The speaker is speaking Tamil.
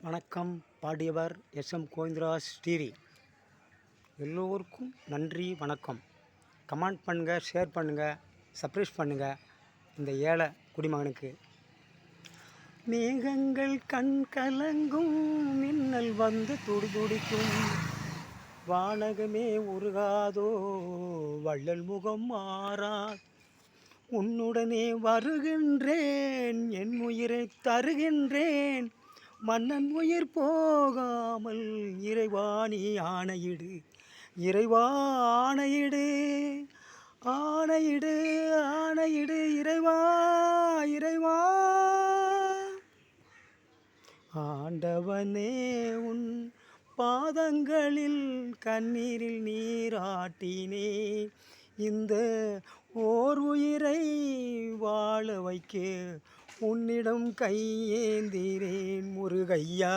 வணக்கம். பாடியவர் எஸ்எம் கோவிந்தராஜ் ஸ்ரீரி. எல்லோருக்கும் நன்றி, வணக்கம். கமெண்ட் பண்ணுங்கள், ஷேர் பண்ணுங்கள், சப்ஸ்கிரைப் பண்ணுங்கள். இந்த ஏழை குடிமகனுக்கு மேகங்கள் கண் கலங்கும், மின்னல் வந்து துடிதுடிக்கும், வானகமே உருகாதோ, வள்ளல் முகம் மாறா, உன்னுடனே வருகின்றேன், என் உயிரை தருகின்றேன், மன்னன் உயிர் போகாமல் இறைவாணி ஆணையிடு, இறைவா ஆணையிடு, ஆணையிடு, ஆணையிடு, இறைவா, இறைவா. ஆண்டவனே உன் பாதங்களில் கண்ணீரில் நீராட்டினே, இந்த ஓர் உயிரை வாழ வைக்க உன்னிடம் கையேந்திரேன் முருகையா.